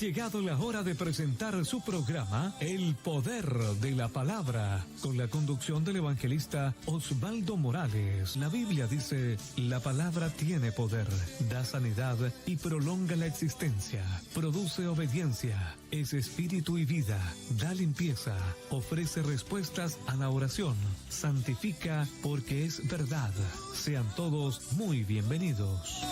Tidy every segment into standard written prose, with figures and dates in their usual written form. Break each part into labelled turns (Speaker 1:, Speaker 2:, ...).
Speaker 1: llegado la hora de presentar su programa El Poder de la Palabra, con la conducción del evangelista Osvaldo Morales. La Biblia dice: la palabra tiene poder, da sanidad y prolonga la existencia, produce obediencia, es espíritu y vida, da limpieza, ofrece respuestas a la oración, santifica porque es verdad. Sean todos muy bienvenidos.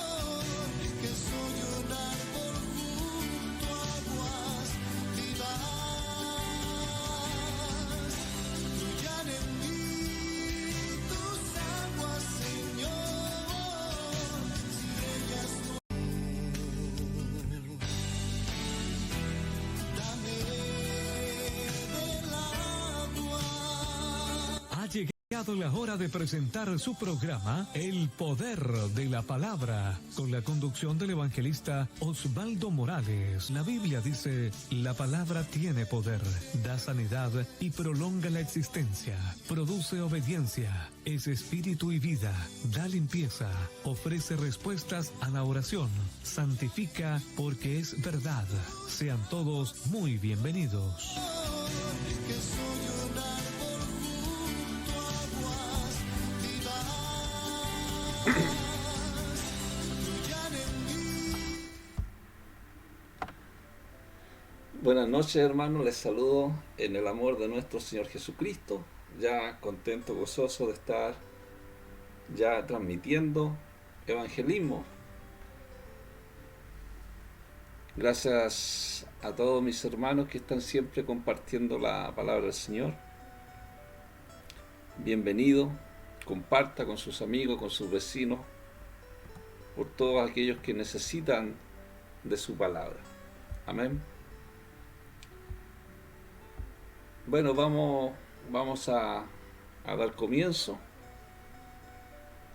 Speaker 1: Ha llegado la hora de presentar su programa El Poder de la Palabra, con la conducción del evangelista Osvaldo Morales. La Biblia dice: la palabra tiene poder, da sanidad y prolonga la existencia, produce obediencia, es espíritu y vida, da limpieza, ofrece respuestas a la oración, santifica porque es verdad. Sean todos muy bienvenidos.
Speaker 2: Buenas noches, hermanos, les saludo en el amor de nuestro Señor Jesucristo, ya contento, gozoso de estar ya transmitiendo evangelismo. Gracias a todos mis hermanos que están siempre compartiendo la palabra del Señor. Bienvenido, comparta con sus amigos, con sus vecinos, por todos aquellos que necesitan de su palabra. Amén. Bueno, vamos a dar comienzo.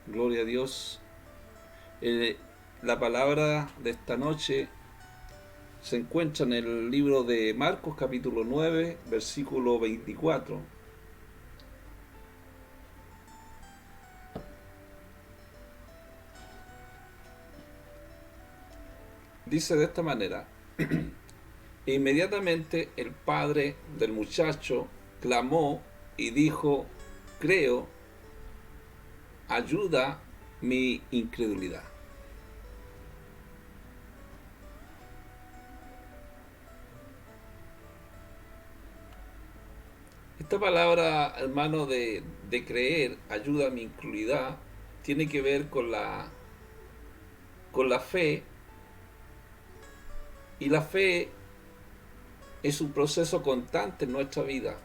Speaker 2: Gloria a Dios. La palabra de esta noche se encuentra en el libro de Marcos, capítulo 9, versículo 24. Dice de esta manera: E inmediatamente el padre del muchacho clamó y dijo: creo, ayuda mi incredulidad. Esta palabra, hermano, de creer, ayuda mi incredulidad, tiene que ver con la fe. Y la fe es un proceso constante en nuestra vida.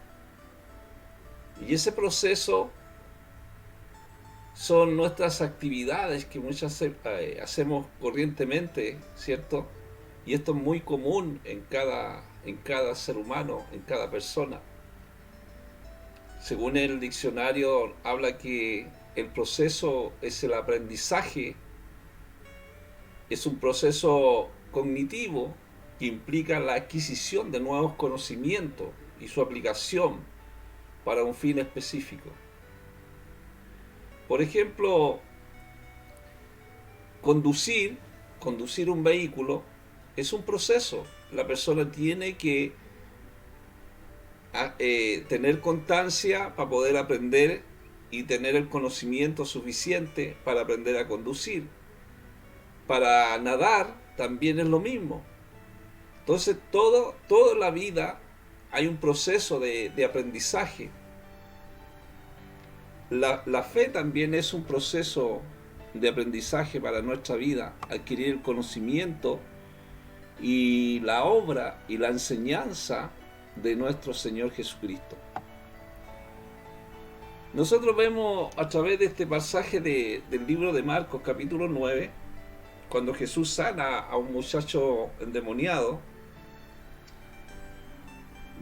Speaker 2: Y ese proceso son nuestras actividades que muchas hacemos corrientemente, ¿cierto? Y esto es muy común en cada ser humano, en cada persona. Según el diccionario, habla que el proceso es el aprendizaje, es un proceso cognitivo que implica la adquisición de nuevos conocimientos y su aplicación para un fin específico. Por ejemplo, conducir un vehículo es un proceso. La persona tiene que tener constancia para poder aprender y tener el conocimiento suficiente para aprender a conducir. Para nadar también es lo mismo. Entonces, toda la vida hay un proceso de aprendizaje. La fe también es un proceso de aprendizaje para nuestra vida, adquirir el conocimiento y la obra y la enseñanza de nuestro Señor Jesucristo. Nosotros vemos a través de este pasaje del libro de Marcos, capítulo 9, cuando Jesús sana a un muchacho endemoniado,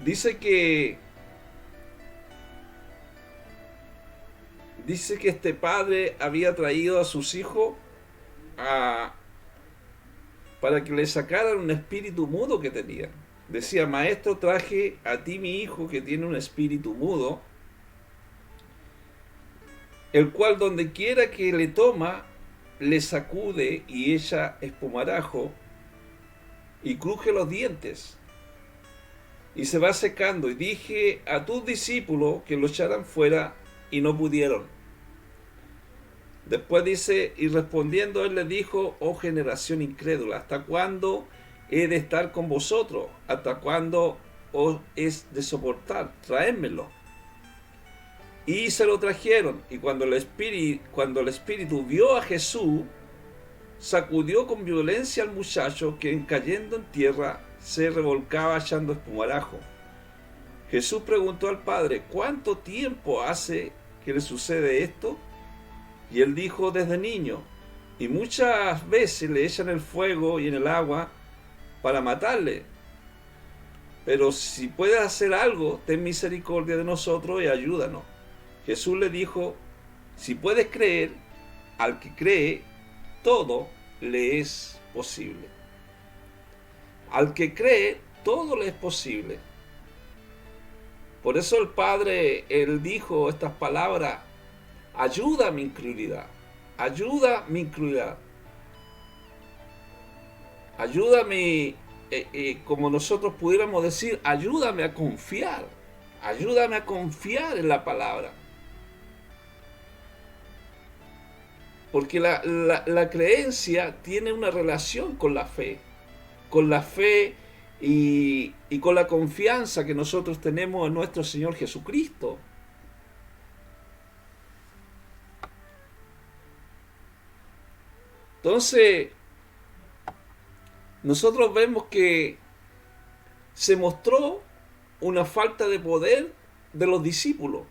Speaker 2: dice que este padre había traído a sus hijos para que le sacaran un espíritu mudo que tenía. Decía: maestro, traje a ti mi hijo que tiene un espíritu mudo, el cual donde quiera que le toma, le sacude y echa espumarajo, y cruje los dientes, y se va secando. Y dije a tus discípulos que lo echaran fuera, y no pudieron. Después dice, y respondiendo él les dijo, oh generación incrédula, ¿hasta cuándo he de estar con vosotros? ¿Hasta cuándo os es de soportar? Traédmelo. Y se lo trajeron, y cuando el espíritu vio a Jesús, sacudió con violencia al muchacho, que cayendo en tierra se revolcaba echando espumarajo. Jesús preguntó al padre, ¿cuánto tiempo hace que le sucede esto? Y él dijo, desde niño, y muchas veces le echan el fuego y en el agua para matarle. Pero si puedes hacer algo, ten misericordia de nosotros y ayúdanos. Jesús le dijo, si puedes creer, al que cree, todo le es posible. Al que cree, todo le es posible. Por eso el Padre, él dijo estas palabras, ayuda mi incredulidad, ayuda mi incredulidad, ayúdame, como nosotros pudiéramos decir, ayúdame a confiar en la palabra. Porque la creencia tiene una relación con la fe y con la confianza que nosotros tenemos en nuestro Señor Jesucristo. Entonces, nosotros vemos que se mostró una falta de poder de los discípulos,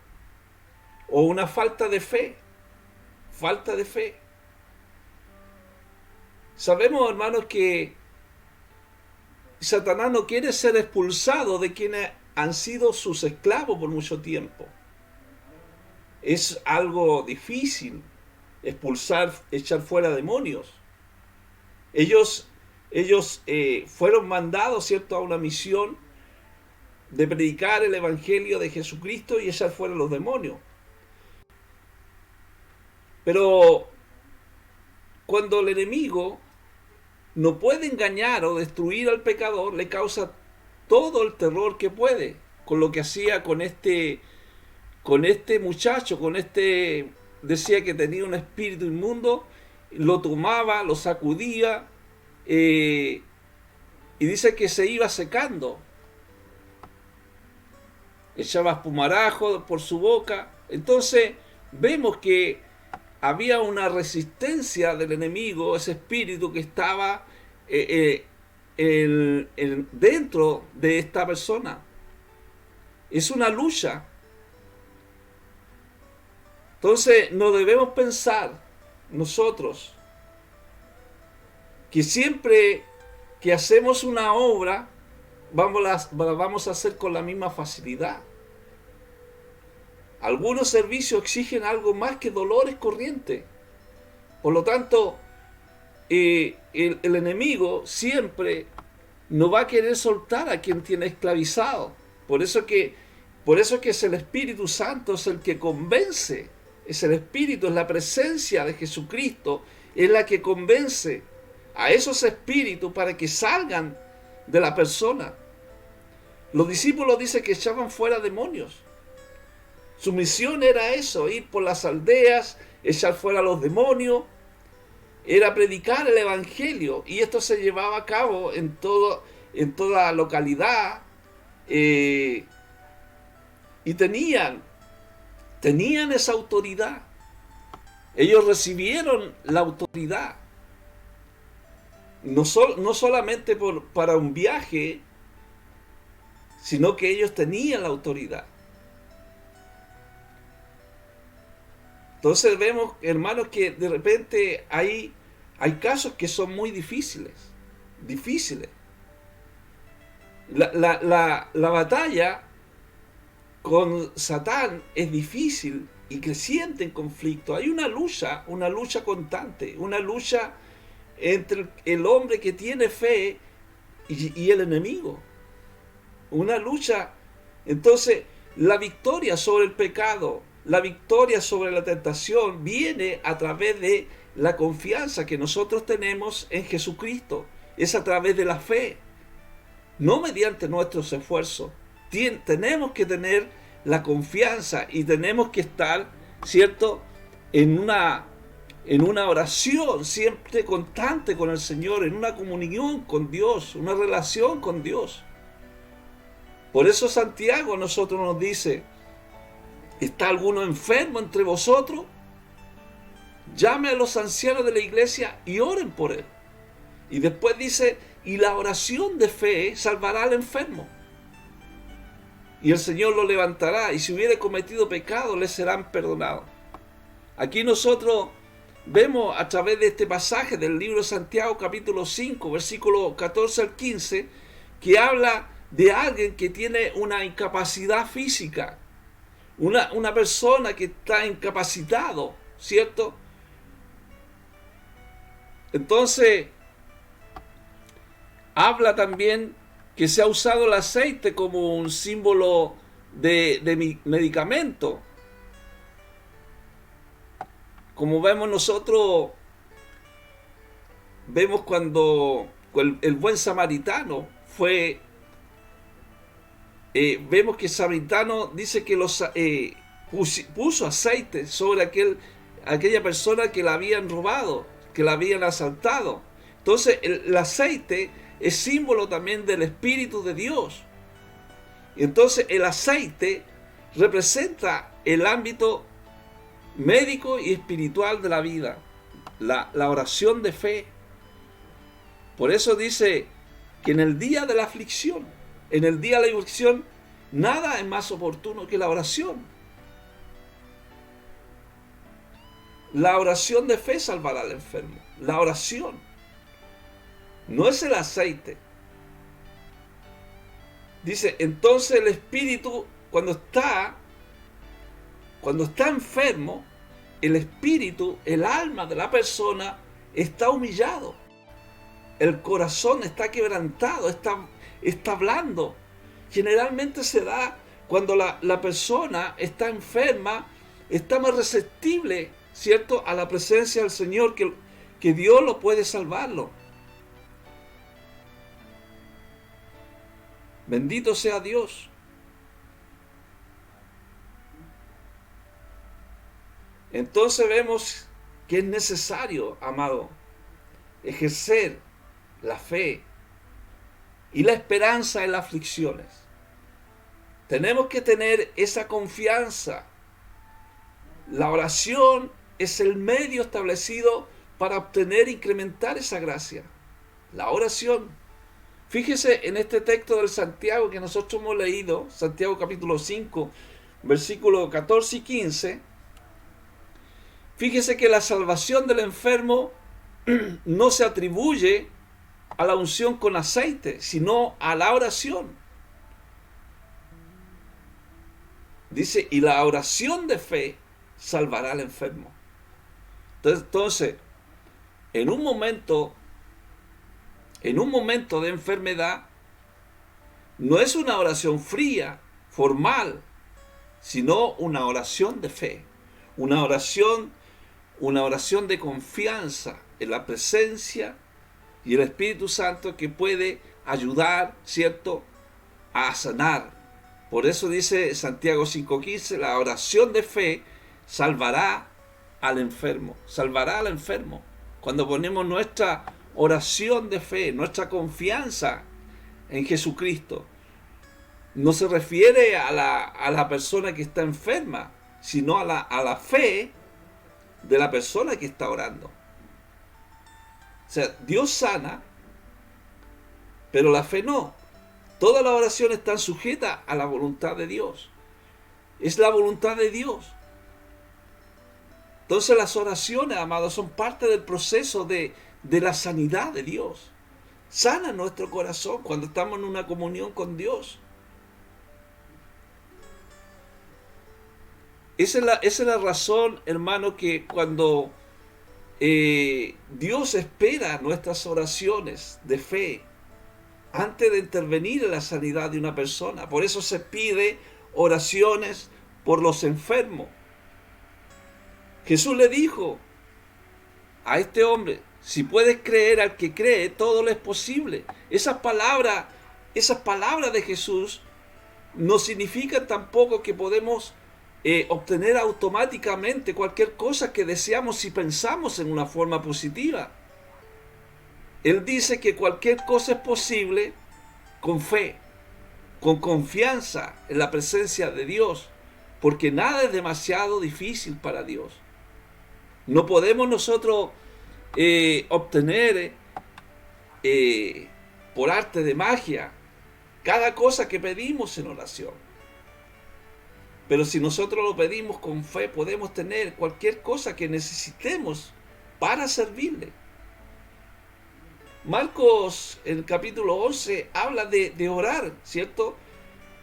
Speaker 2: o una falta de fe. Sabemos, hermanos, que Satanás no quiere ser expulsado de quienes han sido sus esclavos por mucho tiempo. Es algo difícil expulsar, echar fuera demonios. Ellos fueron mandados, ¿cierto?, a una misión de predicar el evangelio de Jesucristo y echar fuera los demonios. Pero cuando el enemigo no puede engañar o destruir al pecador, le causa todo el terror que puede, con lo que hacía con este muchacho, decía que tenía un espíritu inmundo, lo tomaba, lo sacudía, y dice que se iba secando, echaba espumarajo por su boca. Entonces vemos que había una resistencia del enemigo, ese espíritu que estaba dentro de esta persona. Es una lucha. Entonces no debemos pensar nosotros que siempre que hacemos una obra vamos a hacer con la misma facilidad. Algunos servicios exigen algo más que dolores corrientes. Por lo tanto, el enemigo siempre no va a querer soltar a quien tiene esclavizado. Por eso que es el Espíritu Santo, es el que convence. Es el Espíritu, es la presencia de Jesucristo, es la que convence a esos espíritus para que salgan de la persona. Los discípulos dicen que echaban fuera demonios. Su misión era eso, ir por las aldeas, echar fuera a los demonios, era predicar el evangelio, y esto se llevaba a cabo en toda localidad, y tenían esa autoridad. Ellos recibieron la autoridad, no solamente para un viaje, sino que ellos tenían la autoridad. Entonces vemos, hermanos, que de repente hay casos que son muy difíciles. La batalla con Satán es difícil y creciente en conflicto. Hay una lucha constante, una lucha entre el hombre que tiene fe y el enemigo. Una lucha. Entonces, la victoria sobre el pecado, la victoria sobre la tentación viene a través de la confianza que nosotros tenemos en Jesucristo. Es a través de la fe. no mediante nuestros esfuerzos. Tenemos que tener la confianza y tenemos que estar, ¿cierto?, en una oración siempre constante con el Señor, en una comunión con Dios, una relación con Dios. Por eso Santiago a nosotros nos dice: ¿está alguno enfermo entre vosotros? Llame a los ancianos de la iglesia y oren por él. Y después dice: y la oración de fe salvará al enfermo, y el Señor lo levantará, y si hubiere cometido pecado le serán perdonados. Aquí nosotros vemos a través de este pasaje del libro de Santiago capítulo 5, versículo 14 al 15, que habla de alguien que tiene una incapacidad física, una persona que está incapacitado, ¿cierto? Entonces, habla también que se ha usado el aceite como un símbolo de medicamento. Como vemos nosotros, vemos cuando el buen samaritano fue, vemos que el samaritano dice que puso aceite sobre aquella persona que la habían robado, que la habían asaltado. Entonces el aceite es símbolo también del Espíritu de Dios. Entonces el aceite representa el ámbito médico y espiritual de la vida, la oración de fe. Por eso dice que en el día de la aflicción, nada es más oportuno que la oración. La oración de fe salvará al enfermo. La oración. No es el aceite. Dice, entonces el espíritu, cuando está enfermo, el espíritu, el alma de la persona está humillado. El corazón está quebrantado, está blando. Generalmente se da cuando la persona está enferma, está más receptible, ¿cierto?, a la presencia del Señor, que Dios lo puede salvarlo. Bendito sea Dios. Entonces vemos que es necesario, amado, ejercer la fe y la esperanza en las aflicciones. Tenemos que tener esa confianza. La oración es el medio establecido para obtener e incrementar esa gracia. La oración. Fíjese en este texto del Santiago que nosotros hemos leído, Santiago capítulo 5, versículos 14 y 15. Fíjese que la salvación del enfermo no se atribuye a la unción con aceite, sino a la oración. Dice, y la oración de fe salvará al enfermo. Entonces, en un momento de enfermedad, no es una oración fría, formal, sino una oración de fe, una oración de confianza en la presencia y el Espíritu Santo, que puede ayudar, ¿cierto?, a sanar. Por eso dice Santiago 5:15, la oración de fe salvará al enfermo, Cuando ponemos nuestra oración de fe, nuestra confianza en Jesucristo, no se refiere a la persona que está enferma, sino a la fe de la persona que está orando. O sea, Dios sana, pero la fe no. Todas las oraciones están sujetas a la voluntad de Dios. Es la voluntad de Dios. Entonces las oraciones, amados, son parte del proceso de la sanidad de Dios. Sana nuestro corazón cuando estamos en una comunión con Dios. Esa es la razón, hermano, que cuando Dios espera nuestras oraciones de fe antes de intervenir en la sanidad de una persona. Por eso se pide oraciones por los enfermos. Jesús le dijo a este hombre, si puedes creer al que cree, todo le es posible. Esas palabras esas palabras de Jesús no significan tampoco que podemos obtener automáticamente cualquier cosa que deseamos si pensamos en una forma positiva. Él dice que cualquier cosa es posible con fe, con confianza en la presencia de Dios, porque nada es demasiado difícil para Dios. No podemos nosotros obtener por arte de magia cada cosa que pedimos en oración. Pero si nosotros lo pedimos con fe, podemos tener cualquier cosa que necesitemos para servirle. Marcos, en el capítulo 11, habla de orar, ¿cierto?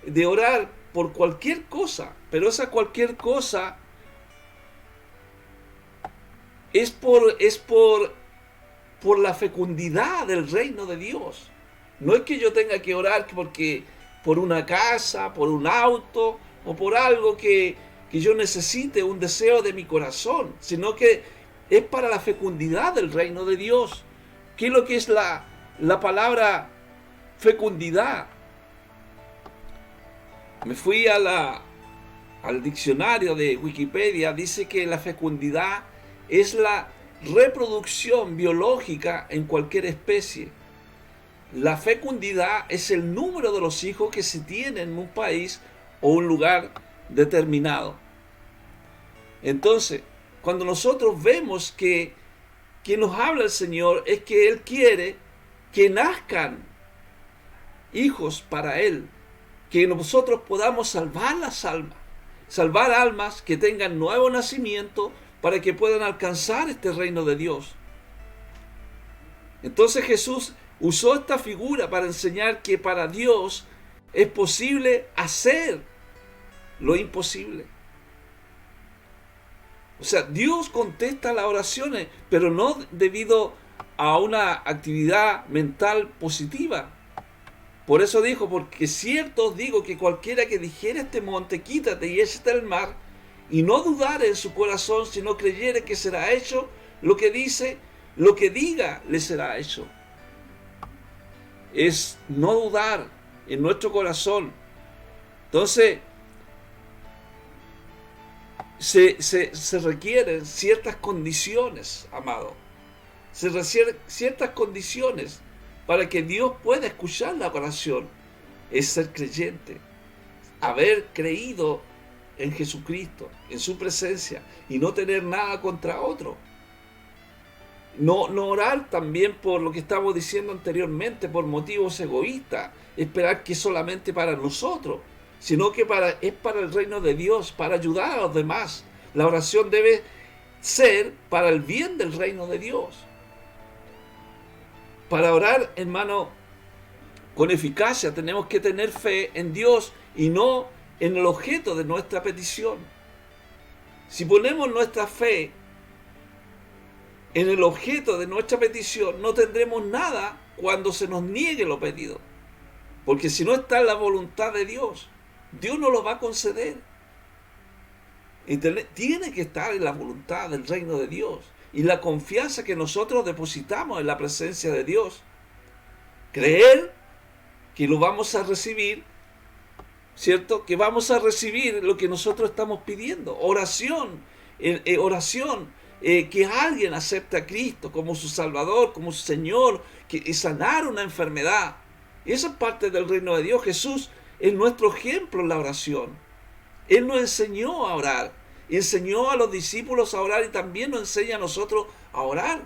Speaker 2: De orar por cualquier cosa, pero esa cualquier cosa es por la fecundidad del reino de Dios. No es que yo tenga que orar por una casa, por un auto o por algo que yo necesite, un deseo de mi corazón, sino que es para la fecundidad del reino de Dios. ¿Qué es lo que es la palabra fecundidad? Me fui al diccionario de Wikipedia, dice que la fecundidad es la reproducción biológica en cualquier especie. La fecundidad es el número de los hijos que se tienen en un país o un lugar determinado. Entonces, cuando nosotros vemos que nos habla el Señor, es que Él quiere que nazcan hijos para Él, que nosotros podamos salvar las almas, salvar almas que tengan nuevo nacimiento para que puedan alcanzar este reino de Dios. Entonces Jesús usó esta figura para enseñar que para Dios es posible hacer lo imposible. O sea, Dios contesta las oraciones, pero no debido a una actividad mental positiva. Por eso dijo, porque cierto os digo que cualquiera que dijere a este monte, quítate y échate al mar, y no dudare en su corazón, sino creyere que será hecho lo que dice, lo que diga le será hecho. Es no dudar en nuestro corazón. Entonces, se requieren ciertas condiciones, amado. Se requieren ciertas condiciones para que Dios pueda escuchar la oración. Es ser creyente, haber creído en Jesucristo, en su presencia, y no tener nada contra otro. No orar también por lo que estamos diciendo anteriormente, por motivos egoístas, esperar que solamente para nosotros, sino que es para el reino de Dios, para ayudar a los demás. La oración debe ser para el bien del reino de Dios. Para orar, hermano, con eficacia tenemos que tener fe en Dios y no en el objeto de nuestra petición. Si ponemos nuestra fe en el objeto de nuestra petición, no tendremos nada cuando se nos niegue lo pedido. Porque si no está en la voluntad de Dios, Dios no lo va a conceder. Tiene que estar en la voluntad del reino de Dios. Y la confianza que nosotros depositamos en la presencia de Dios. Creer que lo vamos a recibir, ¿cierto? Que vamos a recibir lo que nosotros estamos pidiendo. Oración, que alguien acepte a Cristo como su Salvador, como su Señor, que sanar una enfermedad. Esa es parte del reino de Dios. Jesús es nuestro ejemplo en la oración. Él nos enseñó a orar, enseñó a los discípulos a orar y también nos enseña a nosotros a orar.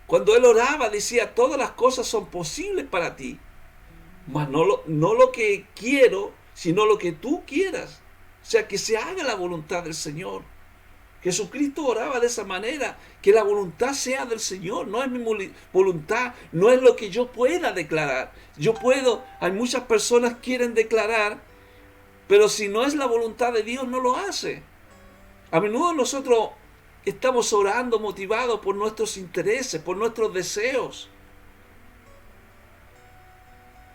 Speaker 2: Cuando Él oraba decía, todas las cosas son posibles para ti, mas no lo que quiero, sino lo que tú quieras. O sea, que se haga la voluntad del Señor. Jesucristo oraba de esa manera, que la voluntad sea del Señor, no es mi voluntad, no es lo que yo pueda declarar. Hay muchas personas que quieren declarar, pero si no es la voluntad de Dios, no lo hace. A menudo nosotros estamos orando motivados por nuestros intereses, por nuestros deseos.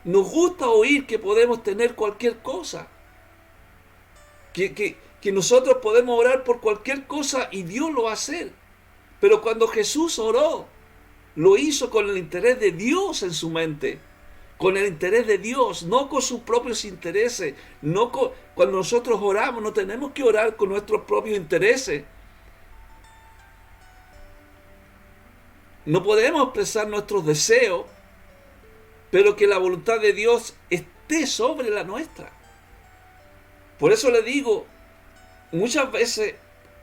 Speaker 2: Nos gusta oír que podemos tener cualquier cosa, que nosotros podemos orar por cualquier cosa y Dios lo va a hacer. Pero cuando Jesús oró, lo hizo con el interés de Dios en su mente, con el interés de Dios, no con sus propios intereses. Cuando nosotros oramos, no tenemos que orar con nuestros propios intereses. No podemos expresar nuestros deseos, pero que la voluntad de Dios esté sobre la nuestra. Por eso le digo, muchas veces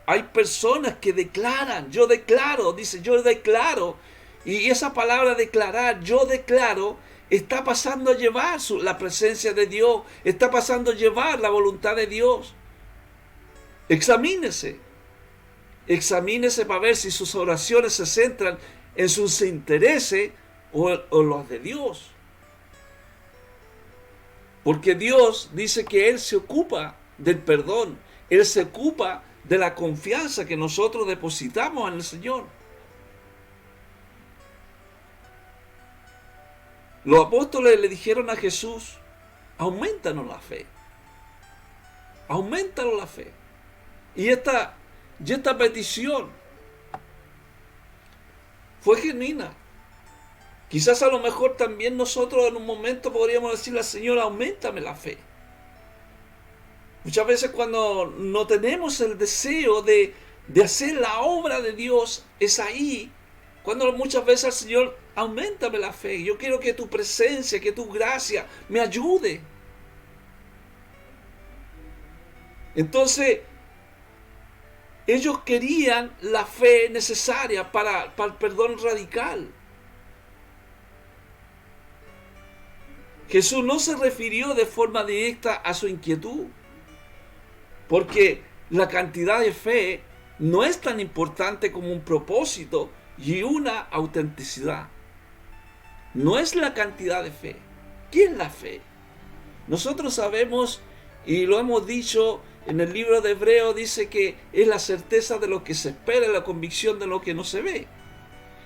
Speaker 2: hay personas que declaran, yo declaro, dice yo declaro, y esa palabra declarar, yo declaro, está pasando a llevar la presencia de Dios, está pasando a llevar la voluntad de Dios. Examínese para ver si sus oraciones se centran en sus intereses o los de Dios. Porque Dios dice que Él se ocupa del perdón, Él se ocupa de la confianza que nosotros depositamos en el Señor. Los apóstoles le dijeron a Jesús, aumentanos la fe. Aumentanos la fe. Y esta petición fue genuina. Quizás a lo mejor también nosotros en un momento podríamos decirle al Señor, auméntame la fe. Muchas veces cuando no tenemos el deseo de hacer la obra de Dios, es ahí cuando muchas veces al Señor, auméntame la fe. Yo quiero que tu presencia, que tu gracia me ayude. Entonces, ellos querían la fe necesaria para el perdón radical. Jesús no se refirió de forma directa a su inquietud, porque la cantidad de fe no es tan importante como un propósito y una autenticidad. No es la cantidad de fe. ¿Qué es la fe? Nosotros sabemos, y lo hemos dicho en el libro de Hebreos, dice que es la certeza de lo que se espera y la convicción de lo que no se ve.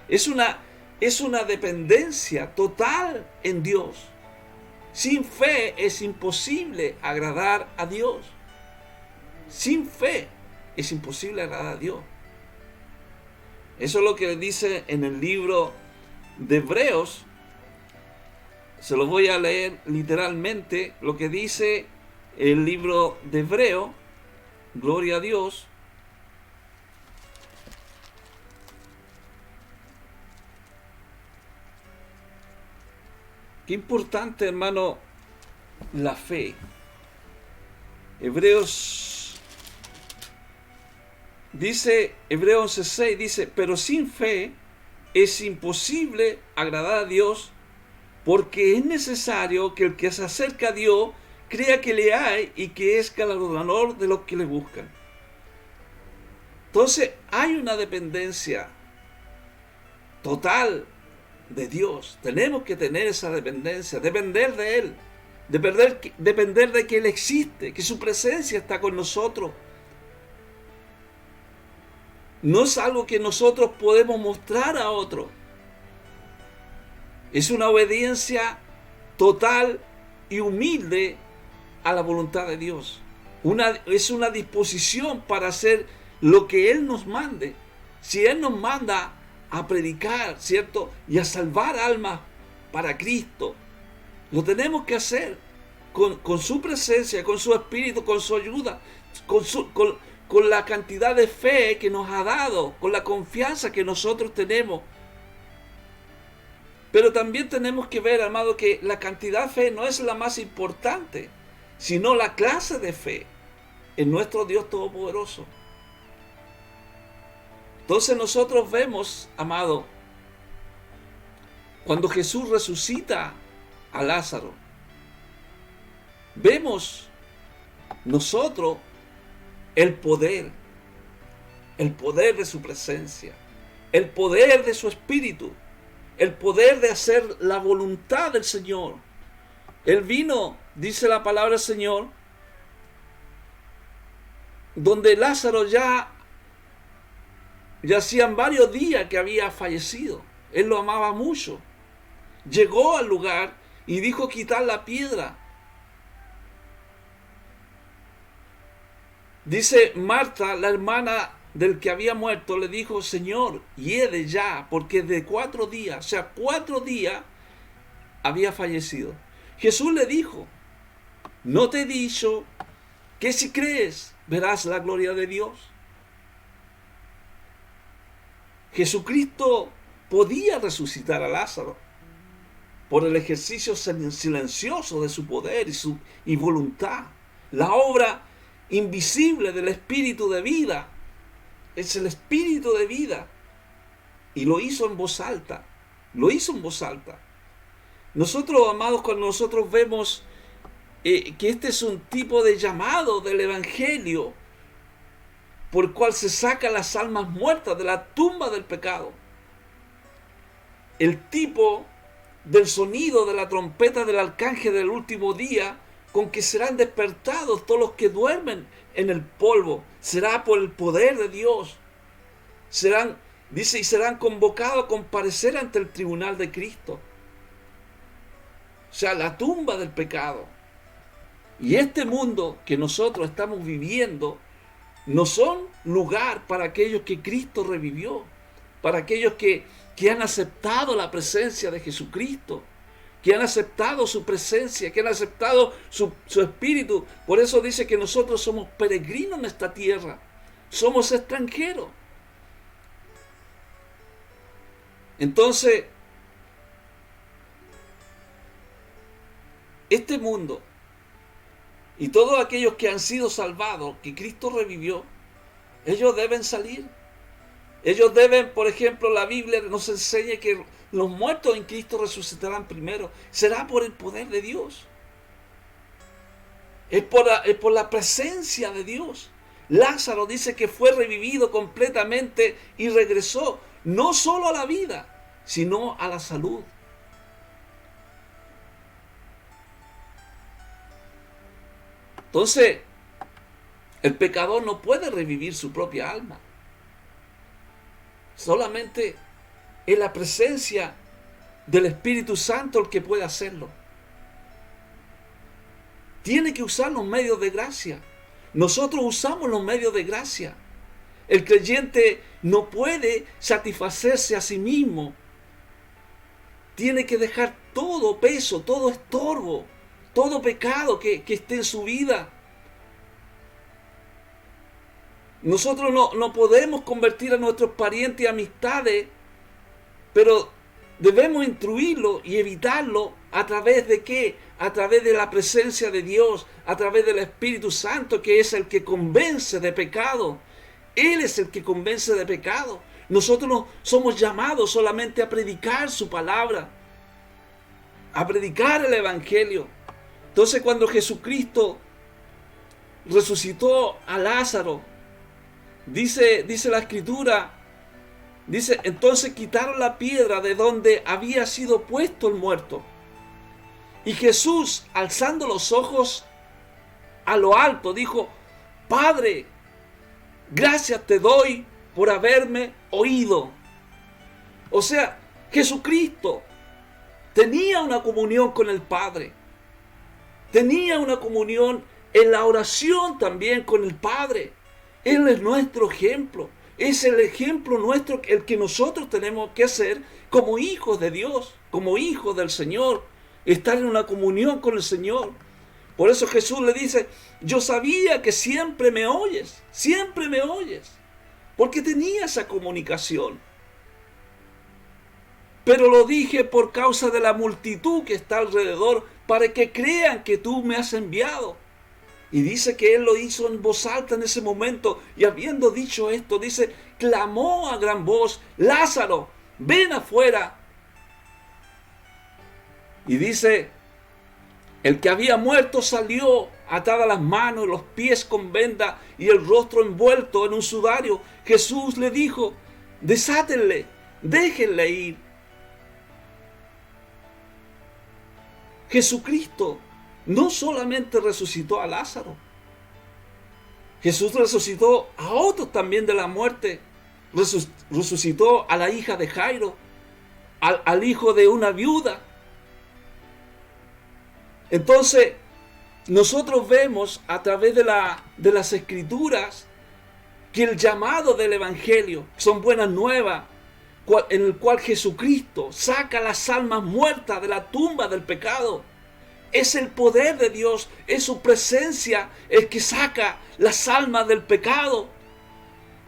Speaker 2: Es una dependencia total en Dios. Sin fe es imposible agradar a Dios. Sin fe es imposible agradar a Dios. Eso es lo que dice en el libro de Hebreos. Se lo voy a leer literalmente, lo que dice el libro de Hebreos. Gloria a Dios. Qué importante, hermano, la fe. Hebreos 11:6 dice, pero sin fe es imposible agradar a Dios, porque es necesario que el que se acerca a Dios crea que le hay y que es galardonador de los que le buscan. Entonces hay una dependencia total de Dios. Tenemos que tener esa dependencia, depender de Él, depender de que Él existe, que su presencia está con nosotros. No es algo que nosotros podemos mostrar a otro. Es una obediencia total y humilde a la voluntad de Dios. Es una disposición para hacer lo que Él nos mande. Si Él nos manda a predicar, ¿cierto? Y a salvar almas para Cristo, lo tenemos que hacer con su presencia, con su espíritu, con su ayuda, con la cantidad de fe que nos ha dado, con la confianza que nosotros tenemos. Pero también tenemos que ver, amado, que la cantidad de fe no es la más importante, sino la clase de fe en nuestro Dios Todopoderoso. Entonces nosotros vemos, amado, cuando Jesús resucita a Lázaro, vemos nosotros el poder de su presencia, el poder de su espíritu, el poder de hacer la voluntad del Señor. Él vino, dice la palabra del Señor, donde Lázaro ya hacían varios días que había fallecido. Él lo amaba mucho. Llegó al lugar y dijo quitar la piedra. Dice Marta, la hermana del que había muerto, le dijo, Señor, hiede ya, porque de 4 días, o sea, 4 días había fallecido. Jesús le dijo, ¿no te he dicho que si crees verás la gloria de Dios? Jesucristo podía resucitar a Lázaro por el ejercicio silencioso de su poder y voluntad. La obra invisible del Espíritu de vida es el Espíritu de vida. Y lo hizo en voz alta. Lo hizo en voz alta. Nosotros, amados, cuando nosotros vemos que este es un tipo de llamado del Evangelio por el cual se sacan las almas muertas de la tumba del pecado. El tipo del sonido de la trompeta del arcángel del último día, con que serán despertados todos los que duermen en el polvo, será por el poder de Dios. Dice, y serán convocados a comparecer ante el tribunal de Cristo. O sea, la tumba del pecado. Y este mundo que nosotros estamos viviendo no son lugar para aquellos que Cristo revivió, para aquellos que han aceptado la presencia de Jesucristo, que han aceptado su presencia, que han aceptado su espíritu. Por eso dice que nosotros somos peregrinos en esta tierra, somos extranjeros. Entonces, este mundo y todos aquellos que han sido salvados, que Cristo revivió, ellos deben salir. Ellos deben, por ejemplo, la Biblia nos enseña que los muertos en Cristo resucitarán primero. Será por el poder de Dios. Es por la presencia de Dios. Lázaro dice que fue revivido completamente y regresó no solo a la vida, sino a la salud. Entonces, el pecador no puede revivir su propia alma. Solamente es la presencia del Espíritu Santo el que puede hacerlo. Tiene que usar los medios de gracia. Nosotros usamos los medios de gracia. El creyente no puede satisfacerse a sí mismo. Tiene que dejar todo peso, todo estorbo, todo pecado que esté en su vida. Nosotros no podemos convertir a nuestros parientes y amistades, pero debemos instruirlo y evitarlo a través de ¿qué? A través de la presencia de Dios, a través del Espíritu Santo, que es el que convence de pecado. Él es el que convence de pecado. Nosotros no somos llamados solamente a predicar su palabra, a predicar el Evangelio. Entonces, cuando Jesucristo resucitó a Lázaro, dice la Escritura, dice, entonces quitaron la piedra de donde había sido puesto el muerto. Y Jesús, alzando los ojos a lo alto, dijo, Padre, gracias te doy por haberme oído. O sea, Jesucristo tenía una comunión con el Padre. Tenía una comunión en la oración también con el Padre. Él es nuestro ejemplo. Es el ejemplo nuestro, el que nosotros tenemos que hacer como hijos de Dios, como hijos del Señor. Estar en una comunión con el Señor. Por eso Jesús le dice, yo sabía que siempre me oyes, porque tenía esa comunicación. Pero lo dije por causa de la multitud que está alrededor, para que crean que tú me has enviado. Y dice que él lo hizo en voz alta en ese momento, y habiendo dicho esto, dice, clamó a gran voz, Lázaro, ven afuera. Y dice, el que había muerto salió, atadas las manos y los pies con venda y el rostro envuelto en un sudario. Jesús le dijo, desátenle, déjenle ir. Jesucristo no solamente resucitó a Lázaro, Jesús resucitó a otros también de la muerte. Resucitó a la hija de Jairo, al hijo de una viuda. Entonces, nosotros vemos a través de las Escrituras que el llamado del Evangelio son buenas nuevas, en el cual Jesucristo saca las almas muertas de la tumba del pecado. Es el poder de Dios, es su presencia el que saca las almas del pecado.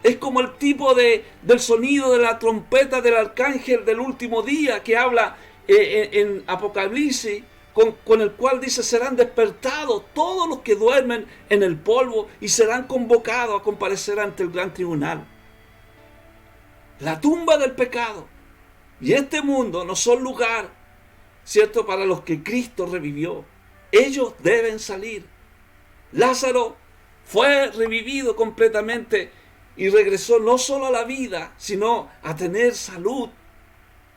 Speaker 2: Es como el tipo del sonido de la trompeta del arcángel del último día que habla en Apocalipsis, con el cual dice: serán despertados todos los que duermen en el polvo y serán convocados a comparecer ante el gran tribunal. La tumba del pecado y este mundo no son lugar, ¿cierto?, para los que Cristo revivió. Ellos deben salir. Lázaro fue revivido completamente y regresó no solo a la vida, sino a tener salud,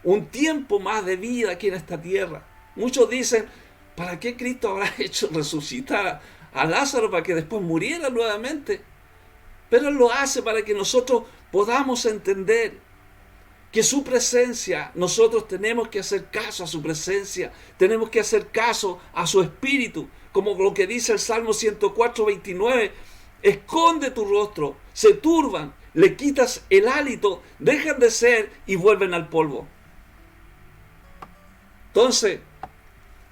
Speaker 2: un tiempo más de vida aquí en esta tierra. Muchos dicen: ¿para qué Cristo habrá hecho resucitar a Lázaro para que después muriera nuevamente? Pero Él lo hace para que nosotros podamos entender que su presencia, nosotros tenemos que hacer caso a su presencia, tenemos que hacer caso a su espíritu, como lo que dice el Salmo 104:29, esconde tu rostro, se turban, le quitas el hálito, dejan de ser y vuelven al polvo. Entonces,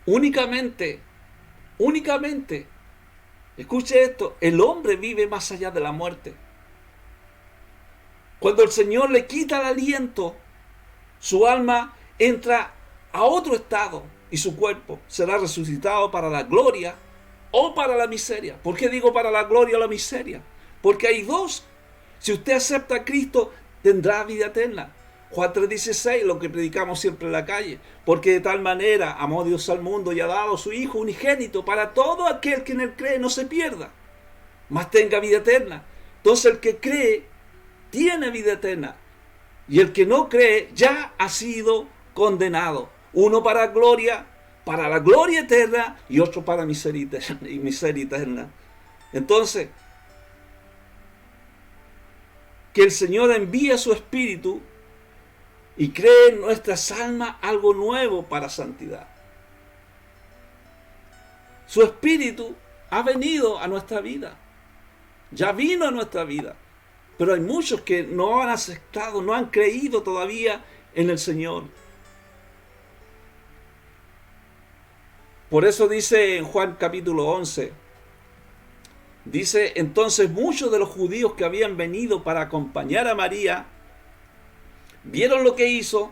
Speaker 2: únicamente, escuche esto, el hombre vive más allá de la muerte. Cuando el Señor le quita el aliento, su alma entra a otro estado y su cuerpo será resucitado para la gloria o para la miseria. ¿Por qué digo para la gloria o la miseria? Porque hay dos. Si usted acepta a Cristo, tendrá vida eterna. Juan 3:16, lo que predicamos siempre en la calle. Porque de tal manera amó Dios al mundo y ha dado a su Hijo unigénito para todo aquel que en él cree no se pierda, mas tenga vida eterna. Entonces el que cree tiene vida eterna, y el que no cree ya ha sido condenado. Uno para la gloria eterna, y otro para miseria eterna. Entonces, que el Señor envíe a su Espíritu y cree en nuestras almas algo nuevo para santidad. Su Espíritu ha venido a nuestra vida, ya vino a nuestra vida. Pero hay muchos que no han aceptado, no han creído todavía en el Señor. Por eso dice en Juan capítulo 11, dice: entonces muchos de los judíos que habían venido para acompañar a María, vieron lo que hizo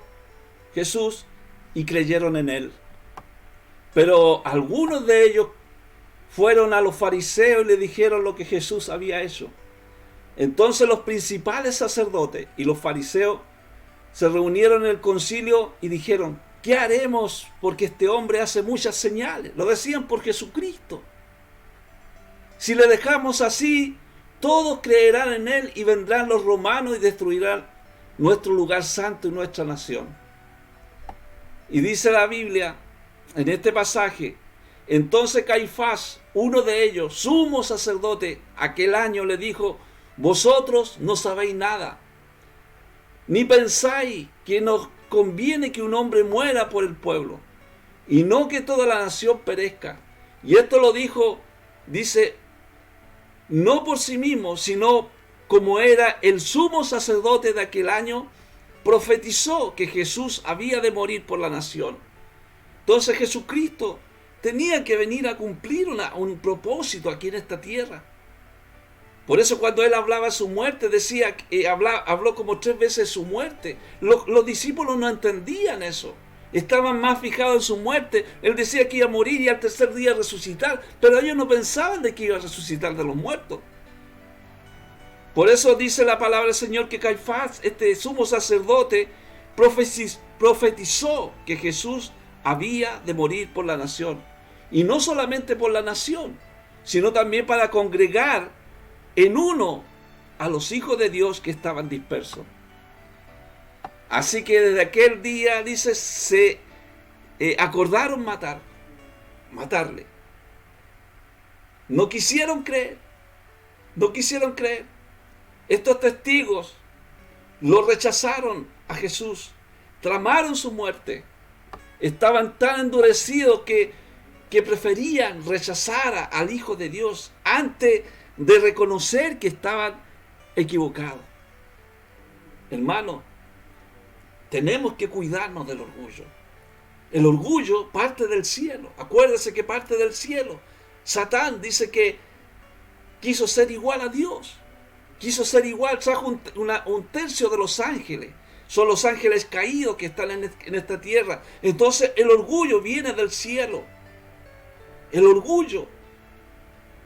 Speaker 2: Jesús y creyeron en él. Pero algunos de ellos fueron a los fariseos y le dijeron lo que Jesús había hecho. Entonces los principales sacerdotes y los fariseos se reunieron en el concilio y dijeron: ¿qué haremos? Porque este hombre hace muchas señales. Lo decían por Jesucristo. Si le dejamos así, todos creerán en él y vendrán los romanos y destruirán nuestro lugar santo y nuestra nación. Y dice la Biblia en este pasaje: entonces Caifás, uno de ellos, sumo sacerdote, aquel año le dijo: vosotros no sabéis nada, ni pensáis que nos conviene que un hombre muera por el pueblo, y no que toda la nación perezca. Y esto lo dijo, dice, no por sí mismo, sino como era el sumo sacerdote de aquel año, profetizó que Jesús había de morir por la nación. Entonces Jesucristo tenía que venir a cumplir un propósito aquí en esta tierra. Por eso cuando él hablaba de su muerte, decía, habló como 3 veces su muerte. Los discípulos no entendían eso. Estaban más fijados en su muerte. Él decía que iba a morir y al tercer día resucitar, pero ellos no pensaban de que iba a resucitar de los muertos. Por eso dice la palabra del Señor que Caifás, este sumo sacerdote, profetizó que Jesús había de morir por la nación. Y no solamente por la nación, sino también para congregar en uno a los hijos de Dios que estaban dispersos. Así que desde aquel día, dice, se acordaron matarle. No quisieron creer. Estos testigos lo rechazaron a Jesús, tramaron su muerte. Estaban tan endurecidos que preferían rechazar al Hijo de Dios antes de reconocer que estaban equivocados. Hermano, Tenemos que cuidarnos del orgullo. El orgullo parte del cielo. Acuérdese que parte del cielo. Satán dice que quiso ser igual a Dios. Quiso ser igual, trajo un tercio de los ángeles. Son los ángeles caídos que están en esta tierra. Entonces el orgullo viene del cielo. El orgullo.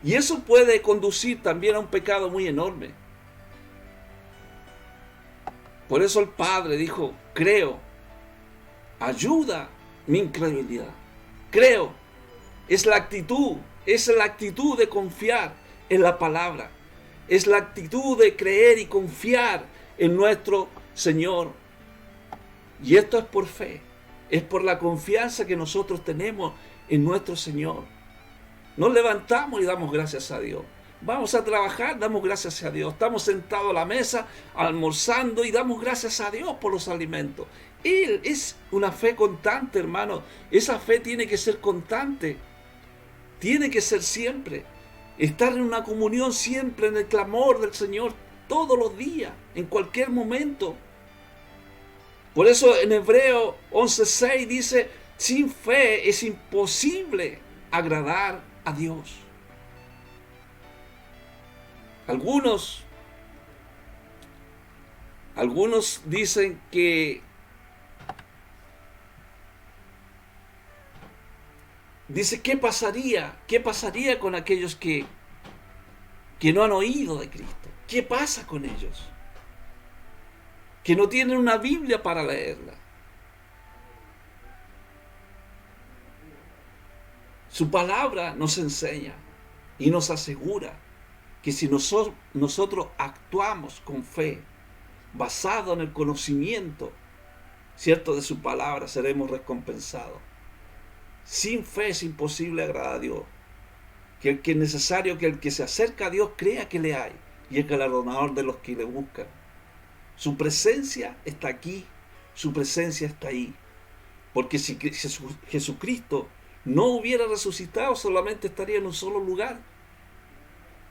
Speaker 2: Y eso puede conducir también a un pecado muy enorme. Por eso el Padre dijo, creo, ayuda mi incredulidad. Creo, es la actitud de confiar en la palabra. Es la actitud de creer y confiar en nuestro Señor. Y esto es por fe, es por la confianza que nosotros tenemos en nuestro Señor. Nos levantamos y damos gracias a Dios. Vamos a trabajar, damos gracias a Dios. Estamos sentados a la mesa, almorzando y damos gracias a Dios por los alimentos. Él es una fe constante, hermano. Esa fe tiene que ser constante. Tiene que ser siempre. Estar en una comunión siempre, en el clamor del Señor, todos los días, en cualquier momento. Por eso en Hebreos 11:6 dice, sin fe es imposible agradar a Dios. Algunos dicen que ¿qué pasaría? ¿Qué pasaría con aquellos que no han oído de Cristo? ¿Qué pasa con ellos? Que no tienen una Biblia para leerla. Su palabra nos enseña y nos asegura que si nosotros actuamos con fe, basado en el conocimiento, ¿cierto?, de su palabra, seremos recompensados. Sin fe es imposible agradar a Dios. Que es necesario que el que se acerca a Dios crea que le hay y es galardonador de los que le buscan. Su presencia está aquí, su presencia está ahí. Porque si Jesucristo no hubiera resucitado, solamente estaría en un solo lugar.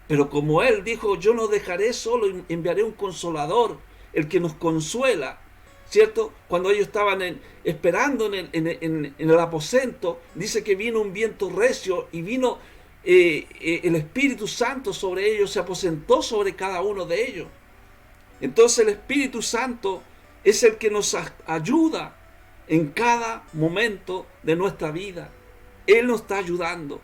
Speaker 2: Pero como Él dijo, yo no dejaré solo, enviaré un consolador, el que nos consuela, ¿cierto? Cuando ellos estaban esperando en el aposento, dice que vino un viento recio y vino el Espíritu Santo sobre ellos, se aposentó sobre cada uno de ellos. Entonces el Espíritu Santo es el que nos ayuda en cada momento de nuestra vida. Él nos está ayudando.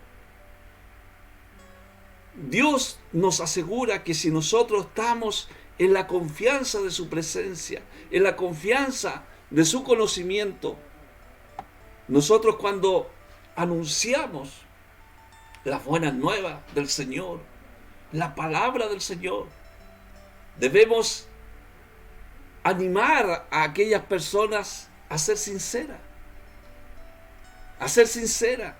Speaker 2: Dios nos asegura que si nosotros estamos en la confianza de su presencia, en la confianza de su conocimiento, nosotros cuando anunciamos las buenas nuevas del Señor, la palabra del Señor, debemos animar a aquellas personas a ser sinceras. A ser sinceras.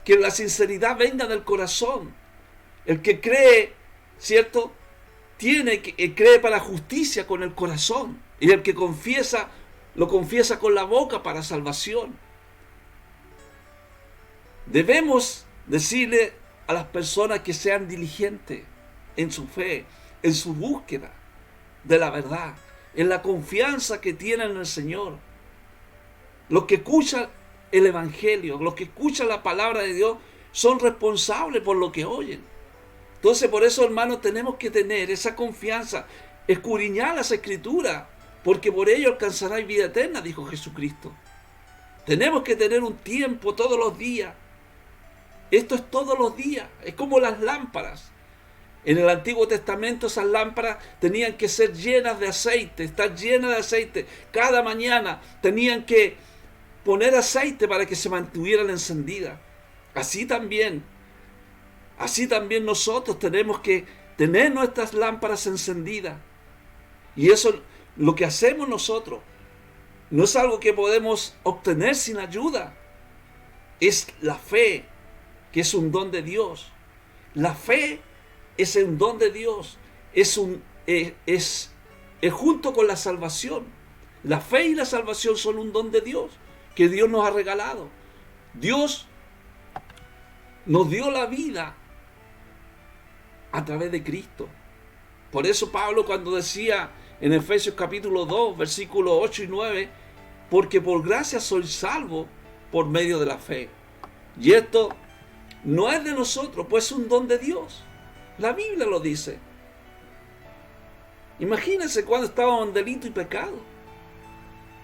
Speaker 2: Que la sinceridad venga del corazón. El que cree, ¿cierto?, cree para justicia con el corazón. Y el que confiesa, lo confiesa con la boca para salvación. Debemos decirle a las personas que sean diligentes en su fe, en su búsqueda de la verdad, en la confianza que tienen en el Señor. Los que escuchan el Evangelio, los que escuchan la palabra de Dios, son responsables por lo que oyen. Entonces, por eso, hermanos, tenemos que tener esa confianza, escudriñar las Escrituras, porque por ello alcanzaráis vida eterna, dijo Jesucristo. Tenemos que tener un tiempo todos los días. Esto es todos los días, es como las lámparas. En el Antiguo Testamento esas lámparas tenían que ser llenas de aceite, estar llenas de aceite. Cada mañana tenían que poner aceite para que se mantuvieran encendidas. Así también nosotros tenemos que tener nuestras lámparas encendidas. Y eso, lo que hacemos nosotros, no es algo que podemos obtener sin ayuda. Es la fe, que es un don de Dios. La fe es un don de Dios. Es junto con la salvación. La fe y la salvación son un don de Dios, que Dios nos ha regalado. Dios nos dio la vida a través de Cristo. Por eso Pablo, cuando decía en Efesios capítulo 2, versículos 8 y 9, porque por gracia sois salvos por medio de la fe. Y esto no es de nosotros, pues es un don de Dios. La Biblia lo dice. Imagínense cuando estábamos en delito y pecado.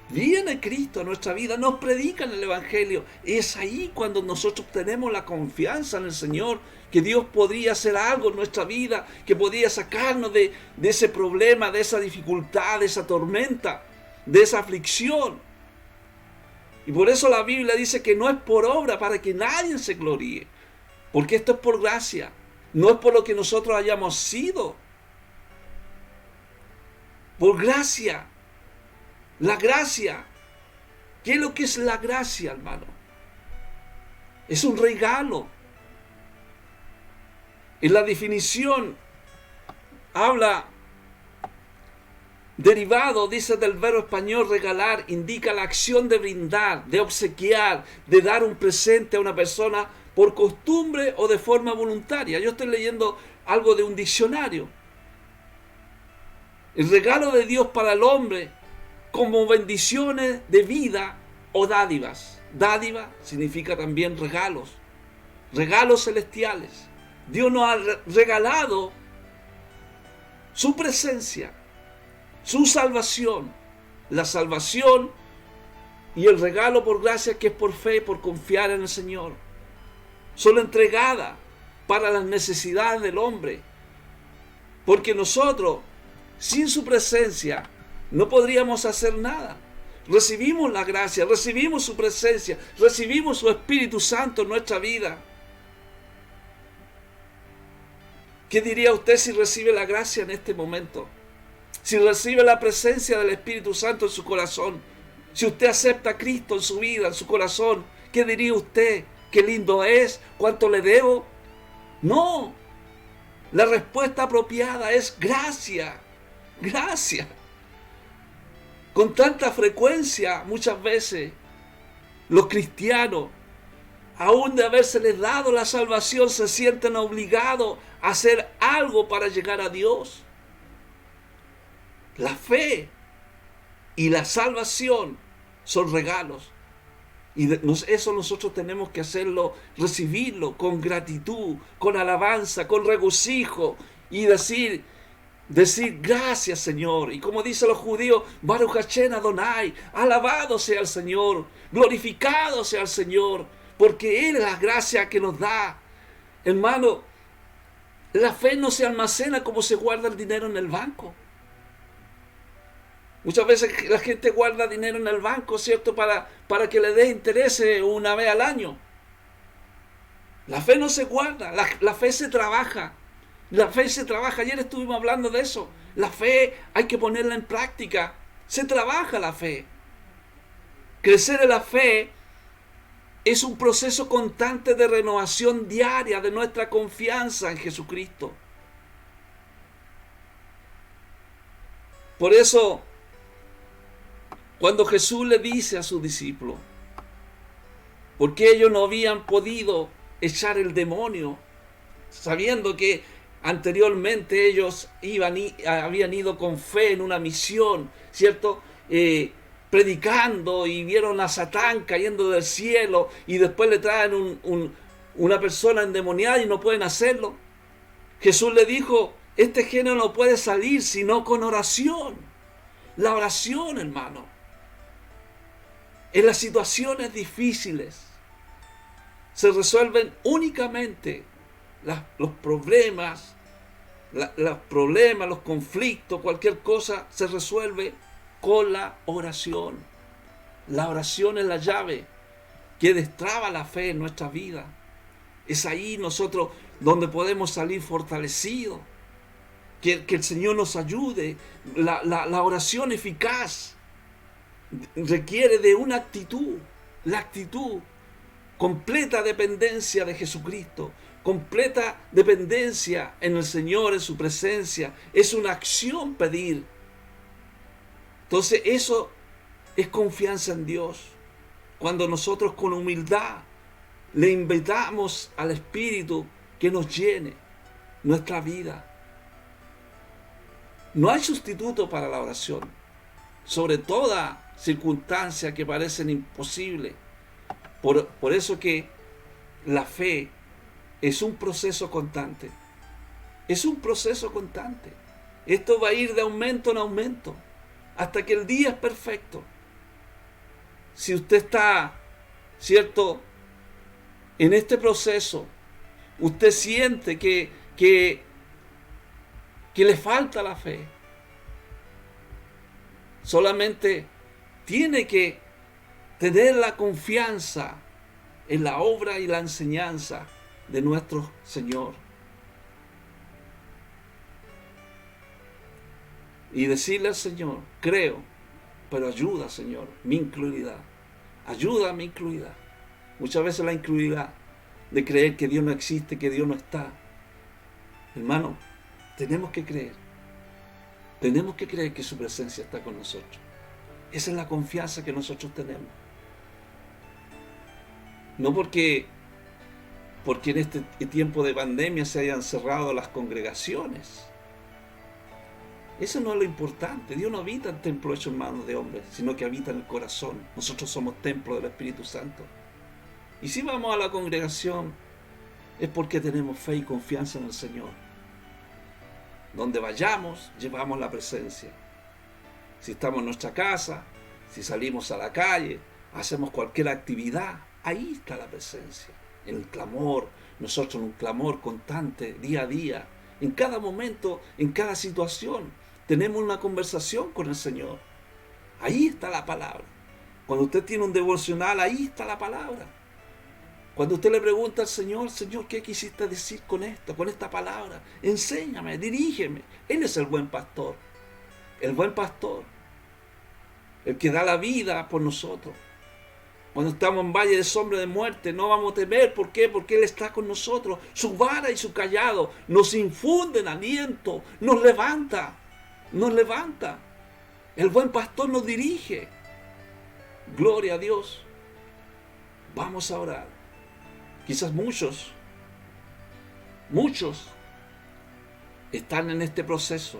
Speaker 2: Viene Cristo a nuestra vida, nos predican el Evangelio. Es ahí cuando nosotros tenemos la confianza en el Señor, que Dios podría hacer algo en nuestra vida, que podría sacarnos de ese problema, de esa dificultad, de esa tormenta, de esa aflicción. Y por eso la Biblia dice que no es por obra para que nadie se gloríe, porque esto es por gracia, no es por lo que nosotros hayamos sido. Por gracia. La gracia. ¿Qué es lo que es la gracia, hermano? Es un regalo. En la definición habla derivado, dice, del verbo español regalar, indica la acción de brindar, de obsequiar, de dar un presente a una persona por costumbre o de forma voluntaria. Yo estoy leyendo algo de un diccionario. El regalo de Dios para el hombre como bendiciones de vida o dádivas. Dádiva significa también regalos, regalos celestiales. Dios nos ha regalado su presencia, su salvación, la salvación y el regalo por gracia, que es por fe, por confiar en el Señor. Son entregadas para las necesidades del hombre, porque nosotros sin su presencia no podríamos hacer nada. Recibimos la gracia, recibimos su presencia, recibimos su Espíritu Santo en nuestra vida. ¿Qué diría usted si recibe la gracia en este momento? Si recibe la presencia del Espíritu Santo en su corazón, si usted acepta a Cristo en su vida, en su corazón, ¿qué diría usted? ¿Qué lindo es? ¿Cuánto le debo? No. La respuesta apropiada es gracia. Gracia. Con tanta frecuencia, muchas veces, los cristianos, aún de habérseles dado la salvación, se sienten obligados a hacer algo para llegar a Dios. La fe y la salvación son regalos. Y eso nosotros tenemos que hacerlo, recibirlo con gratitud, con alabanza, con regocijo y decir gracias, Señor. Y como dicen los judíos, Baruch Hashem Adonai, alabado sea el Señor, glorificado sea el Señor, porque Él es la gracia que nos da. Hermano, la fe no se almacena como se guarda el dinero en el banco. Muchas veces la gente guarda dinero en el banco, ¿cierto? Para que le dé intereses una vez al año. La fe no se guarda, la fe se trabaja. La fe se trabaja. Ayer estuvimos hablando de eso. La fe hay que ponerla en práctica. Se trabaja la fe. Crecer en la fe es un proceso constante de renovación diaria de nuestra confianza en Jesucristo. Por eso, cuando Jesús le dice a sus discípulos, ¿por qué ellos no habían podido echar el demonio? Sabiendo que anteriormente ellos habían ido con fe en una misión, ¿cierto? Predicando, y vieron a Satán cayendo del cielo, y después le traen una persona endemoniada y no pueden hacerlo. Jesús le dijo, este género no puede salir sino con oración. La oración, hermano. En las situaciones difíciles se resuelven únicamente los problemas, los conflictos, cualquier cosa se resuelve con la oración. La oración es la llave que destraba la fe en nuestra vida. Es ahí nosotros donde podemos salir fortalecidos. Que el Señor nos ayude. La oración eficaz requiere de una actitud, la actitud, completa dependencia de Jesucristo, completa dependencia en el Señor, en su presencia. Es una acción pedir. Entonces eso es confianza en Dios. Cuando nosotros con humildad le invitamos al Espíritu que nos llene nuestra vida. No hay sustituto para la oración. sobre toda circunstancia que parecen imposibles. Por eso que la fe es un proceso constante. Es un proceso constante. Esto va a ir de aumento en aumento hasta que el día es perfecto. Si usted está, ¿cierto?, en este proceso, usted siente que le falta la fe, solamente tiene que tener la confianza en la obra y la enseñanza de nuestro Señor. Y decirle al Señor, creo, pero ayuda, Señor, mi incredulidad. Ayuda a mi incredulidad. Muchas veces la incredulidad de creer que Dios no existe, que Dios no está. Hermano, tenemos que creer. Tenemos que creer que su presencia está con nosotros. Esa es la confianza que nosotros tenemos. No porque en este tiempo de pandemia se hayan cerrado las congregaciones. Eso no es lo importante. Dios no habita en templo hecho en manos de hombres, sino que habita en el corazón. Nosotros somos templo del Espíritu Santo. Y si vamos a la congregación, es porque tenemos fe y confianza en el Señor. Donde vayamos, llevamos la presencia. Si estamos en nuestra casa, si salimos a la calle, hacemos cualquier actividad, ahí está la presencia. En el clamor, nosotros en un clamor constante, día a día, en cada momento, en cada situación, tenemos una conversación con el Señor. Ahí está la palabra. Cuando usted tiene un devocional, ahí está la palabra. Cuando usted le pregunta al Señor, Señor, ¿qué quisiste decir con esto, con esta palabra? Enséñame, dirígeme. Él es el buen pastor. El buen pastor. El que da la vida por nosotros. Cuando estamos en valle de sombra de muerte, no vamos a temer. ¿Por qué? Porque Él está con nosotros. Su vara y su callado nos infunden aliento, nos levanta. Nos levanta. El buen pastor nos dirige. Gloria a Dios. Vamos a orar. Quizás muchos están en este proceso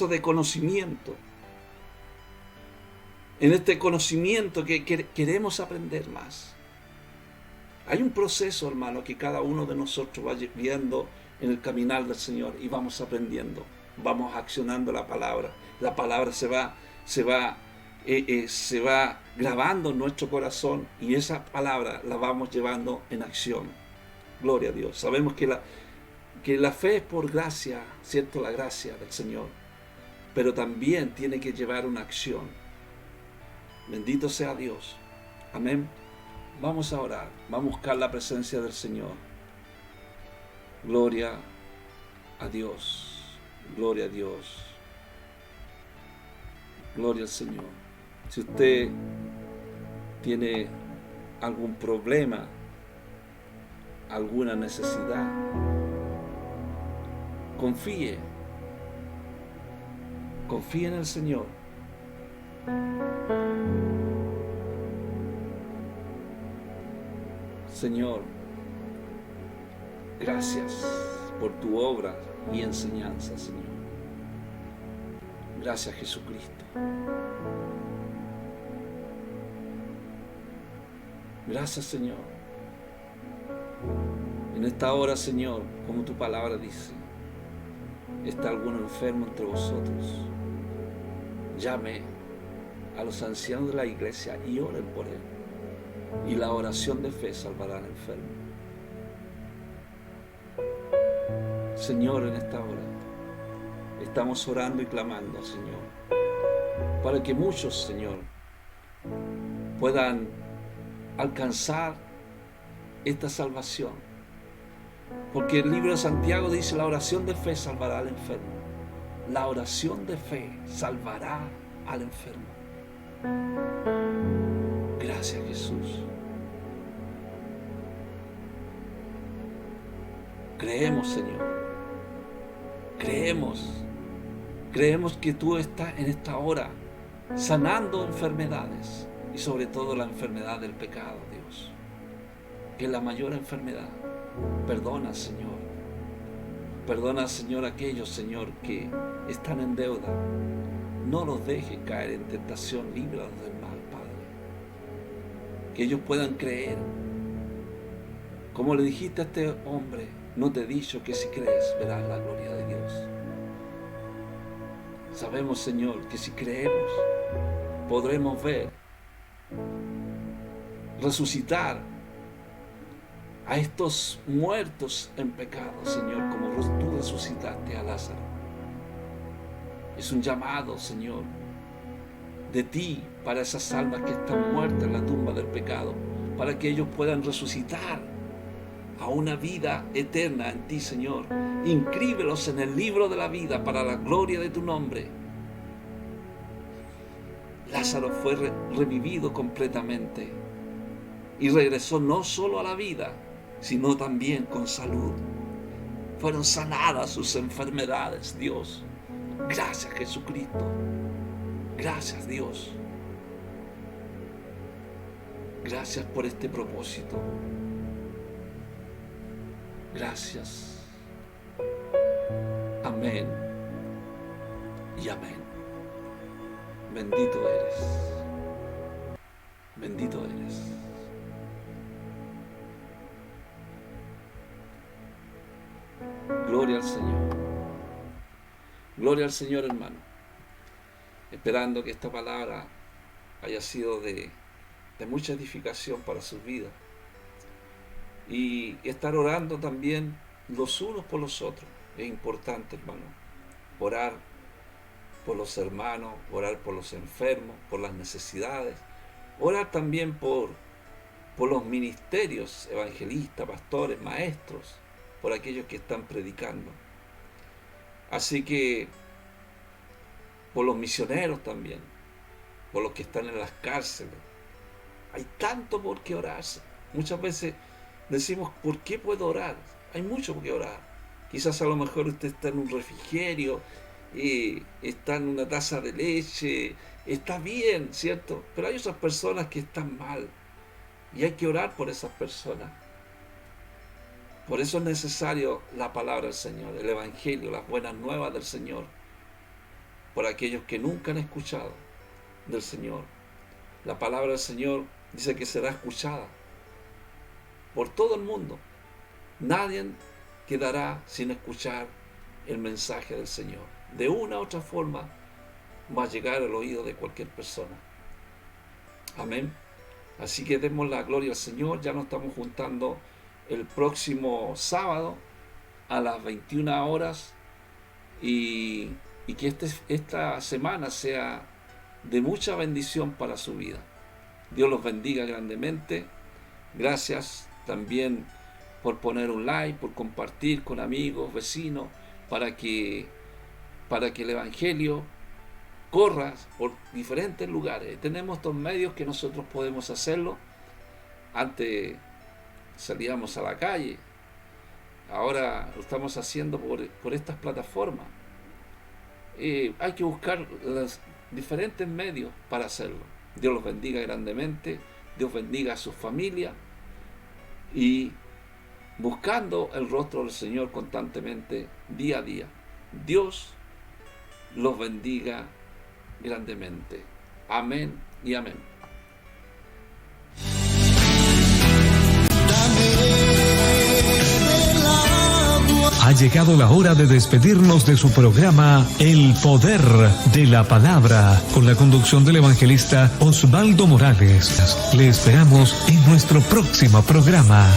Speaker 2: de conocimiento, en este conocimiento que queremos aprender más. Hay un proceso, hermano, que cada uno de nosotros va viendo en el caminar del Señor y vamos aprendiendo, vamos accionando la palabra. La palabra se va grabando en nuestro corazón y esa palabra la vamos llevando en acción. Gloria a Dios. Sabemos que la fe es por gracia, ¿cierto? La gracia del Señor, pero también tiene que llevar una acción. Bendito sea Dios. Amén. Vamos a orar, vamos a buscar la presencia del Señor. Gloria a Dios. Gloria a Dios. Gloria al Señor. Si usted tiene algún problema, alguna necesidad, confíe en el Señor. Señor, gracias por tu obra y enseñanza, Señor. Gracias, Jesucristo. Gracias, Señor. En esta hora, Señor, como tu palabra dice, ¿está alguno enfermo entre vosotros? Llame a los ancianos de la iglesia y oren por él. Y la oración de fe salvará al enfermo. Señor, en esta hora estamos orando y clamando, Señor, para que muchos, Señor, puedan alcanzar esta salvación. Porque el libro de Santiago dice, la oración de fe salvará al enfermo. La oración de fe salvará al enfermo. Gracias, Jesús. Creemos, Señor. Creemos que tú estás en esta hora sanando enfermedades y sobre todo la enfermedad del pecado, Dios, que es la mayor enfermedad. Perdona, Señor. Perdona, Señor, a aquellos, Señor, que están en deuda. No los dejes caer en tentación, líbralos del mal, Padre. Que ellos puedan creer. Como le dijiste a este hombre, no te he dicho que si crees verás la gloria de Dios. Sabemos, Señor, que si creemos podremos ver, resucitar a estos muertos en pecado, Señor, como tú resucitaste a Lázaro. Es un llamado, Señor, de ti para esas almas que están muertas en la tumba del pecado, para que ellos puedan resucitar a una vida eterna en ti, Señor. Inscríbelos en el libro de la vida para la gloria de tu nombre. Lázaro fue revivido completamente y regresó no solo a la vida, sino también con salud. Fueron sanadas sus enfermedades, Dios. Gracias, Jesucristo. Gracias, Dios. Gracias por este propósito. Gracias. Amén y amén. Bendito eres. Bendito eres. Gloria al Señor. Gloria al Señor, hermano. Esperando que esta palabra haya sido de mucha edificación para sus vidas. Y estar orando también los unos por los otros. Es importante, hermano. Orar por los hermanos, orar por los enfermos, por las necesidades. Orar también por los ministerios, evangelistas, pastores, maestros, por aquellos que están predicando. Así que por los misioneros también, por los que están en las cárceles. Hay tanto por qué orar. Muchas veces decimos, ¿por qué puedo orar? Hay mucho por qué orar. Quizás a lo mejor usted está en un refrigerio, está en una taza de leche, está bien, ¿cierto? Pero hay otras personas que están mal y hay que orar por esas personas. Por eso es necesario la palabra del Señor, el Evangelio, las buenas nuevas del Señor, por aquellos que nunca han escuchado del Señor. La palabra del Señor dice que será escuchada por todo el mundo. Nadie quedará sin escuchar el mensaje del Señor. De una u otra forma va a llegar al oído de cualquier persona. Amén. Así que demos la gloria al Señor. Ya nos estamos juntando el próximo sábado a las 21 horas y que esta semana sea de mucha bendición para su vida. Dios los bendiga grandemente. Gracias también por poner un like, por compartir con amigos, vecinos, para que el Evangelio corra por diferentes lugares. Tenemos estos medios que nosotros podemos hacerlo. Antes salíamos a la calle, ahora lo estamos haciendo por estas plataformas. Hay que buscar los diferentes medios para hacerlo. Dios los bendiga grandemente, Dios bendiga a sus familias y buscando el rostro del Señor constantemente, día a día. Dios los bendiga grandemente. Amén y amén.
Speaker 1: Ha llegado la hora de despedirnos de su programa El Poder de la Palabra, con la conducción del evangelista Osvaldo Morales. Le esperamos en nuestro próximo programa.